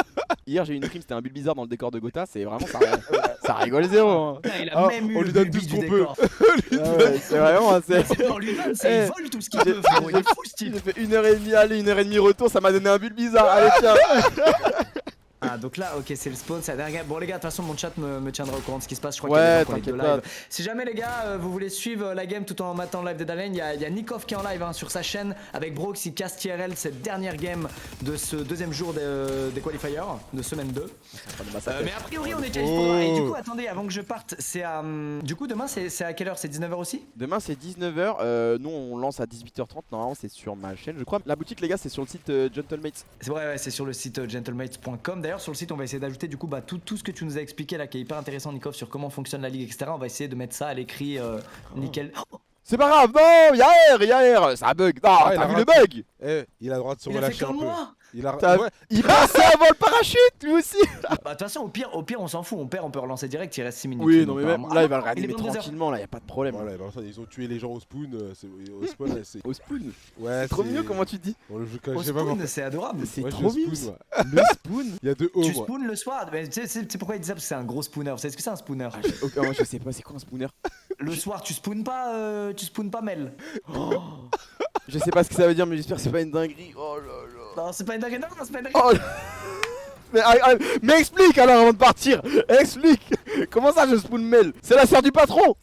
Hier j'ai eu une prime, c'était un bulle bizarre dans le décor de Gotha, c'est vraiment ça rigole zéro. Hein. Putain, il a Ah, même eu on le lui donne bubi tout ce du qu'on peut. décor. Ah ouais, c'est vraiment. On lui donne, c'est Eh, il vole tout ce qu'il peut, frérot. Il est fou ce type. J'ai fait 1h30 aller, 1h30 retour, ça m'a donné un bulle bizarre. Allez, tiens. Ah, donc là, ok, c'est le spawn, c'est la dernière game. Bon, les gars, de toute façon, mon chat me tiendra au courant de ce qui se passe. Je crois qu'il y a Ouais, des gens qui ont t'inquiète de live. pas. Si jamais, les gars, vous voulez suivre la game tout en matant le live de Dalen, il y a Nikoff qui est en live hein, sur sa chaîne avec Bro qui casse TRL cette dernière game de ce deuxième jour des qualifiers de semaine 2. Mais a priori, on est qualifié pour demain. Et du coup, attendez, avant que je parte, c'est à. Du coup, demain, c'est à quelle heure? C'est 19h aussi? Demain c'est 19h, nous on lance à 18h30, normalement c'est sur ma chaîne je crois. La boutique les gars c'est sur le site Gentlemates. C'est vrai, ouais, c'est sur le site gentlemates.com. D'ailleurs, sur le site, on va essayer d'ajouter du coup tout ce que tu nous as expliqué là, qui est hyper intéressant, Nikoff, sur comment fonctionne la ligue, etc. On va essayer de mettre ça à l'écrit nickel. Oh, C'est pas grave, non, y'a air, c'est un bug. Non, Ah, il t'as a vu le raté. bug? Eh, il a le droit de se Il a fait relâcher un comme peu. moi. Il a... T'as- Ouais. Il passait avant le parachute, lui aussi. Bah de toute façon au pire on s'en fout, on perd, on peut relancer direct, il reste 6 minutes. Oui, donc, non, mais normalement- même là, il va le il regarder est mais 22 heures. tranquillement, là, y'a pas de problème. Voilà, bah, ils ont tué les gens au spoon. Au spawn, là, c'est. Au spoon. Ouais, Trop mignon, comment tu dis? On le joue Au je sais pas spoon, pourquoi. c'est adorable. C'est Moi, je trop spoon, mignon. moi. Le spoon. Il y a 2 hauts, Tu moi. spoon le soir, mais tu sais pourquoi il dit ça? Parce que c'est un gros spooner. Vous savez ce que c'est un spooner? Moi, je sais pas, c'est quoi un spooner? Le soir tu spoones pas Mel. Oh. Je sais pas ce que ça veut dire, mais j'espère que c'est pas une dinguerie. Oh là là. Non c'est pas une dinguerie, non c'est pas une dinguerie. Oh là. Mais explique alors avant de partir. Explique. Comment ça je spoon Mel? C'est la sœur du patron.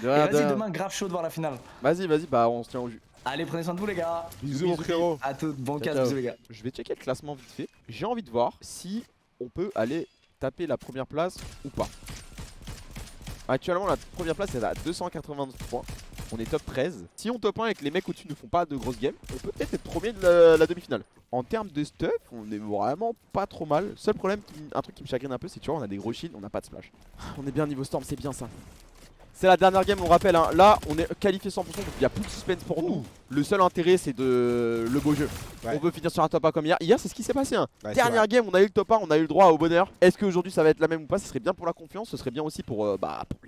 Et vas-y demain grave chaud de voir la finale. Vas-y, bah on se tient au jus. Allez prenez soin de vous les gars. Bisous, mon frérot. À tout, bon Ciao, casse, ciao. bisous les gars. Je vais checker le classement vite fait. J'ai envie de voir si on peut aller taper la première place ou pas. Actuellement la première place est à 289 points. On est top 13. Si on top 1 et que les mecs au-dessus ne font pas de grosses games, on peut peut-être être premier de la demi-finale. En termes de stuff, on est vraiment pas trop mal. Seul problème, un truc qui me chagrine un peu, c'est que tu vois, on a des gros shields, on n'a pas de splash. On est bien niveau storm, c'est bien ça. C'est la dernière game, on rappelle. Hein. Là, on est qualifié 100%, donc il n'y a plus de suspense pour nous. Le seul intérêt, c'est de le beau jeu. Ouais. On veut finir sur un top 1 comme hier. Hier, c'est ce qui s'est passé. Hein. Ouais, c'est Dernière game, on a eu le top 1, on a eu le droit au bonheur. Est-ce qu'aujourd'hui, ça va être la même ou pas? Ce serait bien pour la confiance, ce serait bien aussi pour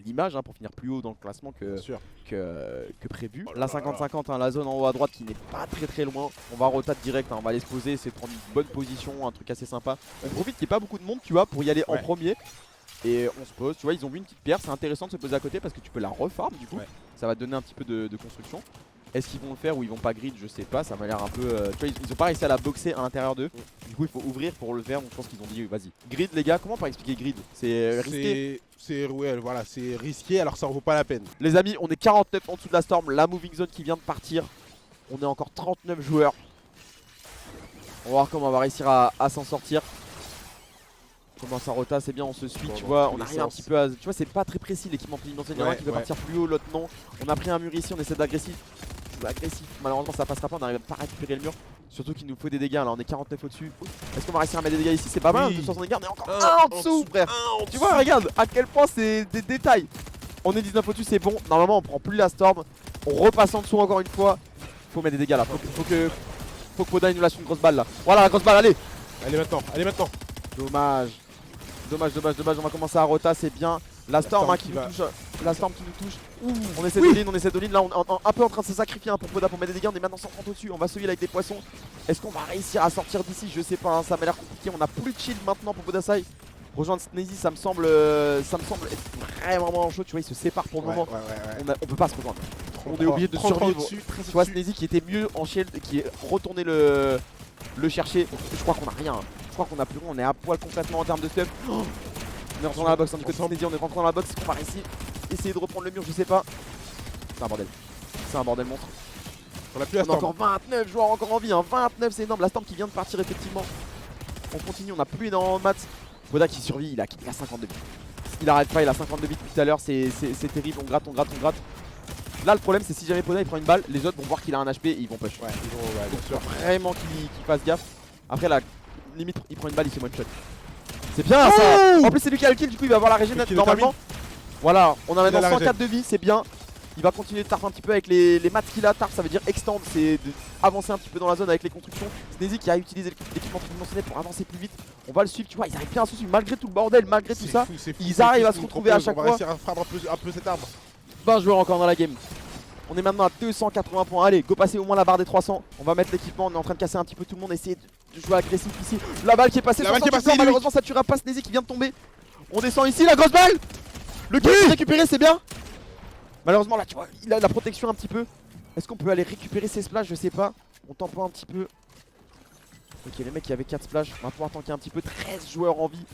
l'image, hein, pour finir plus haut dans le classement Bien sûr. que prévu. La 50-50, hein, la zone en haut à droite qui n'est pas très loin. On va rotate direct, hein, on va aller se poser, essayer de prendre une bonne position, un truc assez sympa. On profite qu'il n'y ait pas beaucoup de monde, tu vois, pour y aller en Ouais. premier. Et on se pose, tu vois, ils ont vu une petite pierre, c'est intéressant de se poser à côté parce que tu peux la refarm du coup. Ouais. Ça va te donner un petit peu de construction. Est-ce qu'ils vont le faire ou ils vont pas grid? Je sais pas, ça m'a l'air un peu. Tu vois, ils ont pas réussi à la boxer à l'intérieur d'eux. Du coup, il faut ouvrir pour le faire, donc je pense qu'ils ont dit vas-y. Grid, les gars, comment on peut expliquer grid? C'est risqué. Ouais, voilà, c'est risqué, alors ça en vaut pas la peine. Les amis, on est 49 en dessous de la storm, la moving zone qui vient de partir. On est encore 39 joueurs. On va voir comment on va réussir à s'en sortir. Comment ça rota, c'est bien, on se suit, Bon, tu dans vois, tous on les arrive un sens. petit peu à... Tu vois, c'est pas très précis l'équipement présidentiel, il y en a un Ouais, qui veut ouais. partir plus haut, l'autre non. On a pris un mur ici, on essaie d'agressif. Agressif, malheureusement ça passera pas, on n'arrive pas à récupérer le mur. Surtout qu'il nous faut des dégâts, là on est 49 au-dessus. Est-ce qu'on va réussir à mettre des dégâts ici? C'est pas mal, Oui. 260 dégâts, on est encore Un un en en dessous, dessous, frère. Tu vois, regarde à quel point c'est des détails. On est 19 au-dessus, c'est bon. Normalement on prend plus la storm. On repasse en dessous encore une fois. Faut mettre des dégâts là, faut que Poda nous lâche une grosse balle là. Voilà la grosse balle, allez. Allez maintenant. Dommage, on va commencer à rota, c'est bien. La storm, storm hein, qui qui va. nous touche. La storm qui nous touche. On essaie de lean, là on est un peu en train de se sacrifier hein, pour Poda pour mettre des dégâts. On est maintenant 130 au-dessus, on va se heal avec des poissons. Est-ce qu'on va réussir à sortir d'ici? Je sais pas, hein, ça m'a l'air compliqué. On a plus de shield maintenant pour Podasai. Rejoindre Sneezy, ça me semble être vraiment chaud. Tu vois, il se sépare pour le moment. On peut pas se rejoindre. On est obligé de survivre. Tu vois, Sneezy qui était mieux en shield, qui est retourné le chercher. Je crois qu'on a rien. Je crois qu'on a plus rien. On est à poil complètement en termes de stuff. Oh, on est rentré dans la box, hein, du côté de Sneezy, on est rentré dans la box. On va réussir essayer de reprendre le mur, je sais pas. C'est un bordel. C'est un bordel monstre. On a plus la On a storm. encore 29 joueurs encore en vie, hein. 29 c'est énorme. La storm qui vient de partir effectivement. On continue, on a plus énormément de mats. Poda qui survit, il a 52 bits. Il arrête pas, il a 52 bits depuis tout à l'heure, c'est terrible, on gratte. Là le problème c'est si jamais Poda il prend une balle, les autres vont voir qu'il a un HP et ils vont push. Ouais, bien sûr. Vraiment qu'il fasse gaffe. Après la limite il prend une balle, il se one shot. C'est bien ça. En plus c'est lui qui a le kill, du coup il va avoir la régène Qui le normalement. Voilà, on a Il a maintenant la 104 de vie, c'est bien. Il va continuer de tarf un petit peu avec les mats qu'il a. Tarf ça veut dire extend, c'est avancer un petit peu dans la zone avec les constructions. Sneezy qui a utilisé l'équipement tridimensionnel pour avancer plus vite. On va le suivre, tu vois, ils arrivent bien à se suivre malgré tout le bordel, malgré tout ça. Ils arrivent à se retrouver à chaque On fois. va réussir à frapper un peu cet arbre. 20 joueurs encore dans la game. On est maintenant à 280 points. Allez, go passer au moins la barre des 300. On va mettre l'équipement, on est en train de casser un petit peu tout le monde, essayer de jouer agressif ici. La balle qui est passée, La balle qui est passée, malheureusement ça tuera pas Sneezy qui vient de tomber. On descend ici, la grosse balle. Le kill est récupéré, c'est bien. Malheureusement là tu vois, il a la protection un petit peu. Est-ce qu'on peut aller récupérer ses splashes? Je sais pas. On tempo un petit peu. Ok, les mecs qui avaient 4 splashes, on va pouvoir tanker un petit peu. 13 joueurs en vie.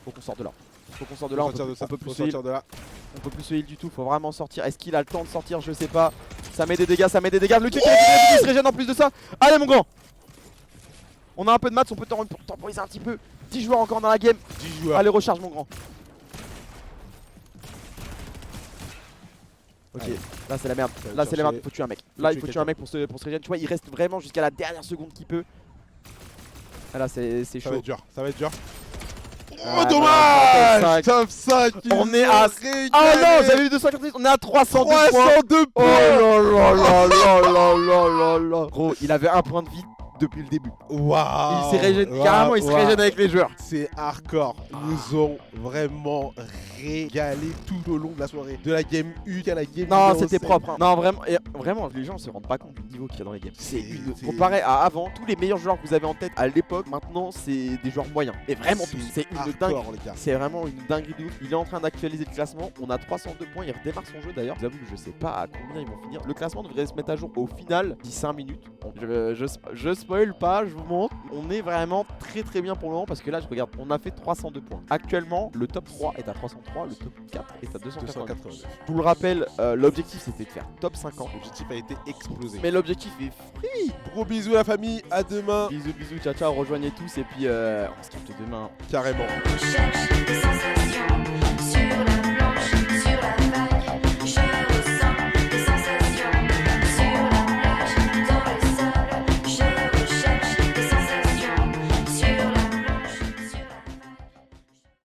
Faut qu'on sorte de là. On peut plus se heal. On peut plus se heal du tout, faut vraiment sortir. Est-ce qu'il a le temps de sortir? Je sais pas. Ça met des dégâts, Le kick il se régène en plus de ça. Allez mon grand. On a un peu de mats, on peut temporiser un petit peu. 10 joueurs encore dans la game. 10 joueurs. Allez, recharge mon grand. Ok, allez. là c'est la merde. Ça va Là c'est la merde, chercher. faut tuer un mec. Là il faut tuer tuer un mec pour se régénérer. Tu vois, il reste vraiment jusqu'à la dernière seconde qu'il peut. Ah, là c'est Ça va chaud. être dur, ça va être dur. Oh dommage. Top 5. On est à... Ah non, j'avais eu 290, on est à 302 points. 302 Oh points. là là là là là là là là. Gros, il avait un point de vie depuis le début. Waouh. Il s'est régéné, carrément il se régène avec les joueurs. C'est hardcore. Ils nous ont vraiment régalé tout au long de la soirée. De la game 1 à la game Non, numéro c'était 7. propre. Hein. Non, vraiment, et vraiment, les gens se rendent pas compte du niveau qu'il y a dans les games. Comparé à avant, tous les meilleurs joueurs que vous avez en tête à l'époque, maintenant, c'est des joueurs moyens. Et vraiment tous. C'est une dingue. Hardcore, les gars. C'est vraiment une dinguerie de ouf. Il est en train d'actualiser le classement. On a 302 points. Il redémarre son jeu d'ailleurs. J'avoue que je sais pas à combien ils vont finir. Le classement devrait se mettre à jour au final d'ici 5 minutes. Bon, je spoil pas, je vous montre. On est vraiment très bien pour le moment parce que là, je regarde, on a fait 302 points. Actuellement, le top 3 est à 303, le top 4 est à 289. Je vous le rappelle, l'objectif c'était de faire top 50. L'objectif a été explosé. Mais l'objectif est free. Gros bisous la famille, à demain. Bisous, ciao, rejoignez tous et puis on se capte demain. Carrément. Cherche, sans